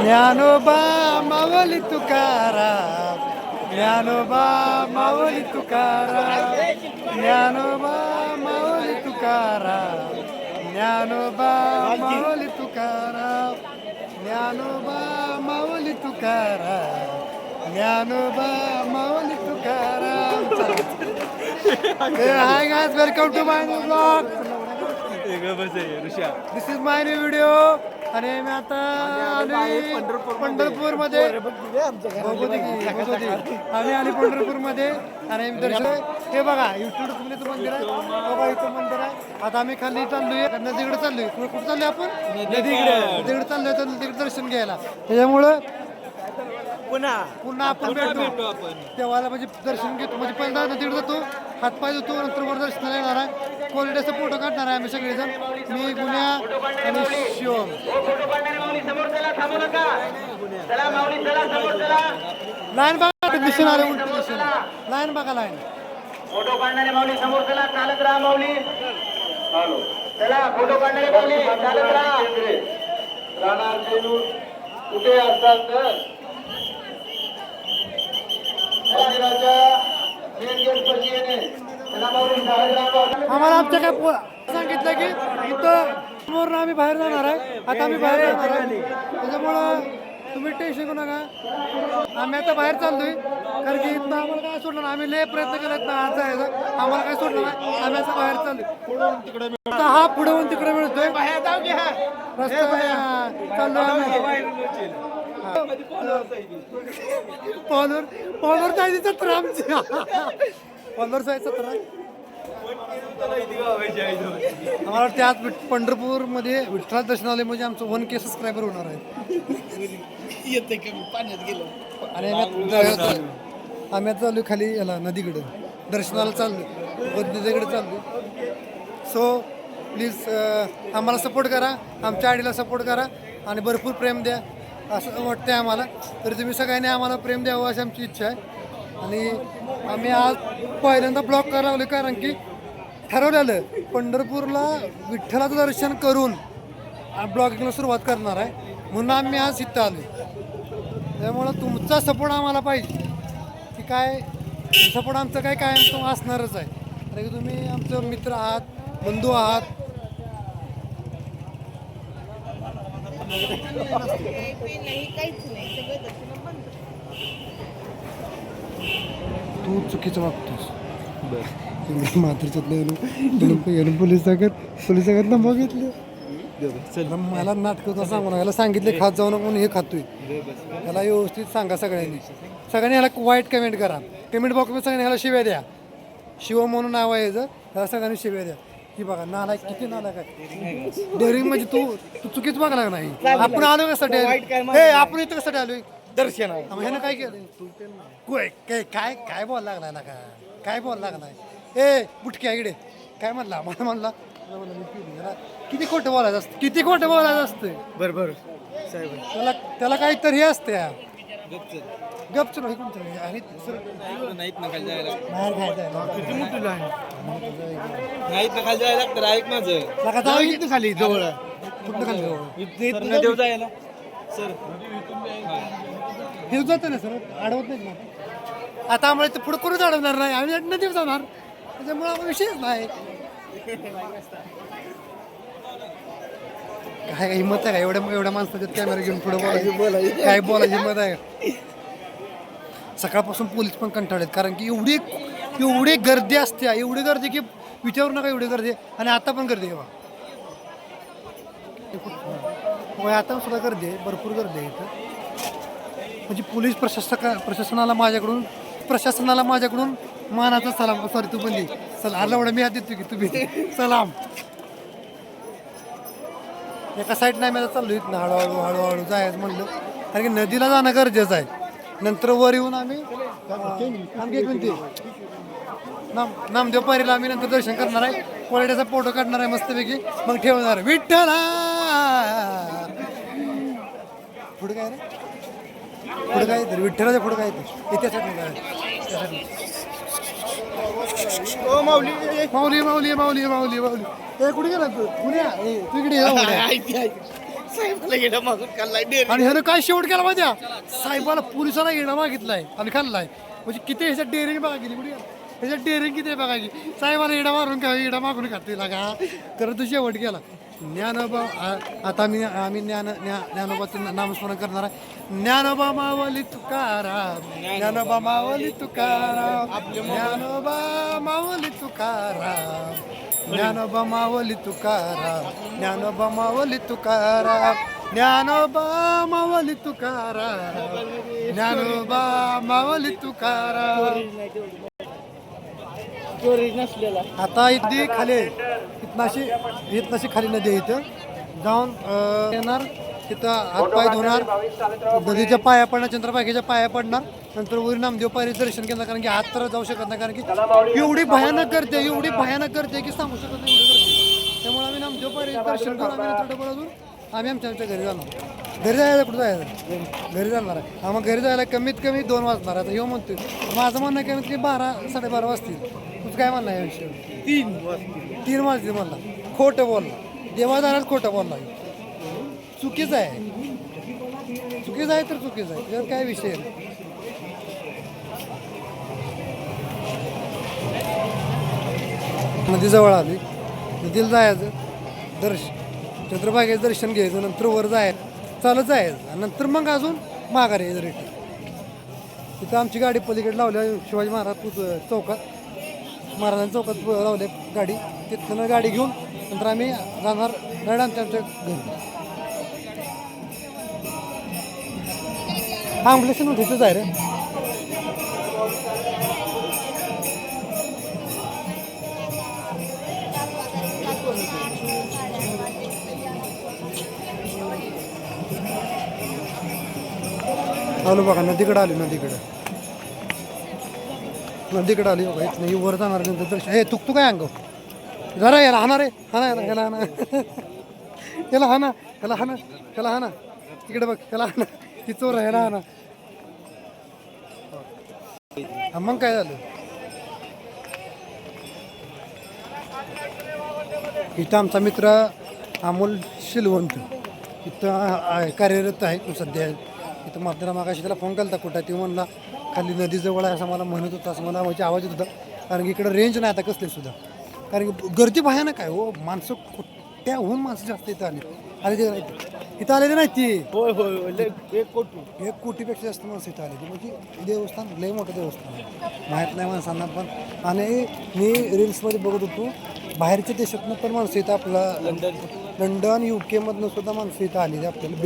Dnyanoba Mauli Tukaram, Dnyanoba Mauli Tukaram, Dnyanoba Mauli Tukaram, Dnyanoba Mauli Tukaram, Dnyanoba Mauli Tukaram, Dnyanoba Mauli Tukaram. Hi guys, welcome to my new blog. This is my new video. आणि मी आता आलोय पंढरपूर मध्ये. आम्ही आली पंढरपूर मध्ये आणि दर्शन. हे बघा युट्यूब मंदिर आहे, बघा इथं मंदिर आहे. आता आम्ही खाली चाललोय, नदीकडे चाललोय. कुठे चाललोय आपण? नदीकडे चाललोय, तर नदीकडे दर्शन घ्यायला. त्याच्यामुळं पुन्हा आपण भेटू देवाला, म्हणजे दर्शन घेतो. म्हणजे पहिल्यांदा नदीकडे जातो, हातपाय धुतो, नंतर वर दर्शनाला येणार आहे. क्वालिटीचा फोटो काढणार आहे आम्ही सगळेजण, मी गुन्ह्या आणि शिवम. लाईन बघा, दिसून आले उलट दिसून. लाईन बघा, लाईन. फोटो काढणारे माऊली समोर चला, चालत राहा माऊली. चला फोटो काढणारे माऊली चालत राहा. राहणार कुठे असतात तर आम्हाला आमच्या काय सांगितलं की इथं समोर आम्ही बाहेर जाणार आहे. आता आम्ही बाहेर जाणार आहे, त्याच्यामुळं तुम्ही टेन्शन करू नका. आम्ही आता बाहेर चाललोय, कारण की इथं आम्हाला काय सोडलं ना. आम्ही लय प्रयत्न केलेत ना आज जायचं, आम्हाला काय सोडलं नाही. आम्ही असं बाहेर चाललोय. हा पुढे होऊन तिकडे मिळतोय रस्ता. चाललोय आम्ही पॉलवर जायचं तर आमची पॉलवर जायचं तर आम्हाला वाटतं आज पंढरपूरमध्ये विठ्ठल दर्शनालय म्हणजे आमचं 1K सबस्क्रायबर होणार आहे. आणि आम्ही आता चालू खाली याला नदीकडे दर्शनाला चाललो, नदीकडे चाललो. सो प्लीज आम्हाला सपोर्ट करा, आमच्या आयडीला सपोर्ट करा आणि भरपूर प्रेम द्या असं वाटतंय आम्हाला. तर तुम्ही सगळ्यांनी आम्हाला प्रेम द्यावं अशी आमची इच्छा आहे. आणि आम्ही आज पहिल्यांदा ब्लॉग करायला लागलो, कारण की ठरवलेलं पंढरपूरला विठ्ठलाचं दर्शन करून ब्लॉगिंगला सुरुवात करणार आहे, म्हणून आम्ही आज इथं आलो. त्यामुळं तुमचा सपोर्ट आम्हाला पाहिजे, की काय सपोर्ट आमचं काय कायम असणारच आहे. कारण की तुम्ही आमचं मित्र आहात, बंधू आहात. तू चुकीचं वागतोस. मात्र पोलीस जगात ना बघितलं मला नाटकं सांगू नका. याला सांगितले खात जाऊ नका म्हणून हे खातोय. याला व्यवस्थित सांगा सगळ्यांनी ह्याला वाईट कमेंट करा. कमेंट बॉक्समध्ये सगळ्यांनी ह्याला शिव्या द्या. शिव म्हणून नाव आहे याचं, ह्याला सगळ्यांनी शिव्या द्या. की बघा नालायक, किती नालायक आहे. डेअरिंग म्हणजे तू चुकीच बघा नाही. आपण आलो कशासाठी? आपण इथं कशासाठी आलोय? दर्शन. ह्यानं काय केलं? काय बोल लागलाय ना? काय बोल लागलाय? ए बुटक्या इकडे काय म्हणला? मला म्हणला किती खोटं बोलायचं असतं, किती खोटं बोलायचं असतं. बरोबर साहेब, त्याला काहीतरी हे असते. गपच नाही खाली जवळ कुठं खाली जवळ जायला सर हे जातं ना सर, अडवत नाही ना. आता आम्हाला पुढे करूच अडवणार नाही, आम्ही नदीवर जाणार. त्याच्यामुळे आम्हाला विषयच नाही. काय हिंमत आहे का एवढ्या माणसाच्या कॅमेरा घेऊन पुढे बोलायची? काय बोलायची हिंमत आहे? सकाळपासून पोलीस पण कंटाळलेत, कारण की एवढी गर्दी असते, एवढी गर्दी की विचारू नका एवढी गर्दी. आणि आता पण गर्दी आहे बा, आता सुद्धा गर्दी आहे, भरपूर गर्दी आहे इथं. म्हणजे पोलीस प्रशासनाला माझ्याकडून मानाचा सलाम. सॉरी तू पण दे सलाम. एवढा मी हात देतो की तुम्ही सलाम. एका साईड नाही मी चाललो इथनं हळूहळू जायचं म्हणलं, कारण की नदीला जाणं गरजेचं आहे. नंतर वर येऊन आम्ही नामदेव पारीला आम्ही नंतर दर्शन करणार आहे. क्वालिटीचा फोटो काढणार आहे मस्तपैकी, मग ठेवणार विठ्ठला. पुढे काय रे? पुढे काय तर विठ्ठलाच्या पुढे काय तर त्यासाठी माऊली माऊली माऊली माऊली माऊली. ए कुठे गेला तू? पुण्या तू इकडे साहेबाला गेला मागून खाल्लाय डेअरी. आणि ह्यानं काय शेवट केला माहिती आहे? साहेबाला पोलिसाला येणं मागितलाय आणि खाल्लाय. म्हणजे किती ह्याच्यात डेअरिंग बघा गेली कुठे ह्याच्यात डेअरिंग किती बघा गेली. साहेबाला येडा मारून का येडा मागून खाते का खरं तर शेवट केला. ज्ञानोबा आता आम्ही ज्ञानोबाचं नामस्मरण करणार आहे. ज्ञानोबा मावली तुकाराम, ज्ञानोबा मावली तुकाराम, ज्ञानोबा मावली तुकाराम, ज्ञानोबा मावली तुकाराम, ज्ञानोबा मावली तुकाराम, ज्ञानोबा मावली तुकाराम, ज्ञानोबा मावली तुकाराम. आता इथे खाली इथनाशी खाली नदी आहे. इथं जाऊन येणार तिथं हातपाय धुणार, नदीच्या पाया पडणार, चंद्रभागेच्या पाया पडणार, नंतर वर नामदेव पायरी दर्शन केलं. कारण की आत तर जाऊ शकत नाही, कारण की एवढी भयानक करते की सांगू शकत नाही एवढी करते. त्यामुळे आम्ही नामदेव पायरी दर्शन करून आम्ही नंतर डबल अजून आम्ही आमच्या घरी जाणार. घरी जायला कुठं जायचं? घरी जाणार आहे. आम्हाला घरी जायला कमीत कमी 2 वाजणार. आता येऊ म्हणतोय, माझं म्हणणं आहे कमीत कमी 12-12:30 वाजतील. तुझं काय म्हणणं आहे या विषयावर? 3 वाजतील म्हणला. खोटं बोलला, देवादारात खोटं बोलला. चुकीचं आहे तर चुकीचं आहे. त्याच्यात काय विषय नाही. नदीजवळ आली, नदीला जायचं, चंद्रभागेचं दर्शन घ्यायचं, नंतर वर जायचं, चालत जायचं, आणि नंतर मग अजून माघारी यायचं रिटर्न. तिथं आमची गाडी पलीकडे लावल्या शिवाजी महाराज चौकात, महाराजांच्या चौकात लावले गाडी. तिथनं गाडी घेऊन नंतर आम्ही जाणार आमच्या घरी. आंबलेशन तिथंच आहे रे. आलो बघा, नदीकडे आली, नदीकडे आली बघा. इथं ही वर जाणार नंतर दर्शन. हे तुकतू काय अंग जरा याला हाना रे, हाना याला हाना याला हाना याला हाना त्याला हाना तिकडे बघ, त्याला हाना ती चोर आहे, हाना. मग काय झालं? इथं आमचा मित्र अमोल शिलवंत इथं कार्यरत आहे सध्या. इथं मात्र मागाशी त्याला फोन केला कुठं, ती म्हणला खाली नदीजवळ आहे असं मला म्हणत होतं, असं मला म्हणजे आवाज येत होता. कारण की इकडं रेंज नाही आता कसले सुद्धा, कारण की गर्दी भयानक आहे हो. माणसं कुठ्याहून माणसं जास्त इथं आले इथं आलेले नाही ती. होय होय होय, 1 कोटीपेक्षा जास्त माणसं इथं आली. म्हणजे देवस्थान लय मोठं देवस्थान आहे, माहीत नाही माणसांना पण. आणि मी रील्समध्ये बघत होतो, बाहेरच्या देशातनं पण माणसं इथं आपला लंडन UK मधनं सुद्धा माणसं इथं आलेली आपल्याला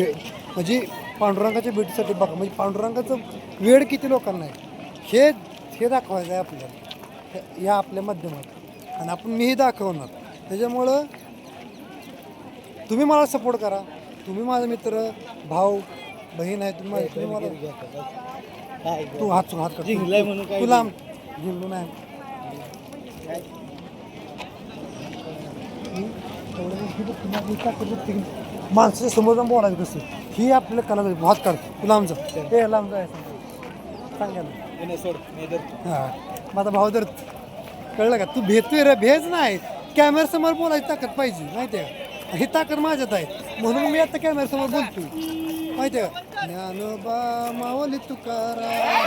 म्हणजे पांडुरंगाच्या भेटीसाठी बघा. म्हणजे पांडुरंगाचं वेळ किती लोकांना आहे हे दाखवायचं आहे आपल्याला या आपल्या माध्यमात, आणि आपण मीही दाखवणार. त्याच्यामुळं तुम्ही मला सपोर्ट करा. तुम्ही माझा मित्र, भाऊ, बहीण आहे. तुम्ही मला तू हात कर तुला जिंकलो नाही. माणसाच्या समोर जाऊन बोलायचं कसं ही आपल्याला कला झाली. हात काढ तुला आमचं हे लांब जायचं सांगायला. हां माझा भाऊ तर कळलं का? तू भेटतोय रे, भेज नाही. कॅमेऱ्यासमोर बोलायची ताकद पाहिजे, माहिती आहे का? ही ताकद माझ्यात आहे, म्हणून मी आता कॅमेऱ्यासमोर बोलतोय, माहिती आहे का? ज्ञानोबा माऊली तुकाराम.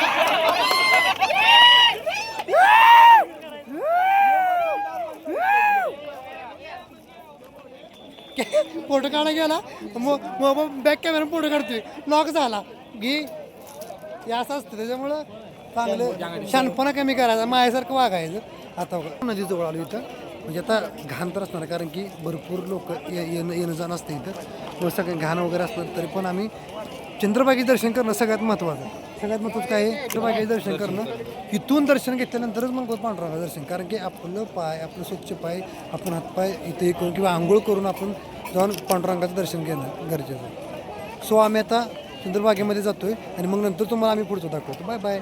फोटो काढा गेला मग बॅक कॅमेरा फोटो काढतोय, लॉक झाला घे. हे असं असतं. त्याच्यामुळं चांगलं शानपणा कमी करायचा, माझ्यासारखं वागायचं. आता नदीजवळ आलो इथं, म्हणजे आता घाण तर असणार, कारण की भरपूर लोक येणं जाणं असतं इथं. मग सगळं घाण वगैरे असलं तरी पण आम्ही चंद्रभागेचं दर्शन करणं सगळ्यात महत्त्वाचं. सगळ्यात महत्त्वाचं काय आहे? चंद्रभागेचं दर्शन करणं. इथून दर्शन घेतल्यानंतरच मग पांडुरंगाचं दर्शन, कारण की आपलं स्वच्छ पाय, आपण हातपाय इथे करून किंवा आंघोळ करून आपण जाऊन पांडुरंगाचं दर्शन घेणं गरजेचं आहे. सो आम्ही आता चंद्रभागेमध्ये जातोय आणि मग नंतर तुम्हाला आम्ही पुढचं दाखवतो. Bye bye.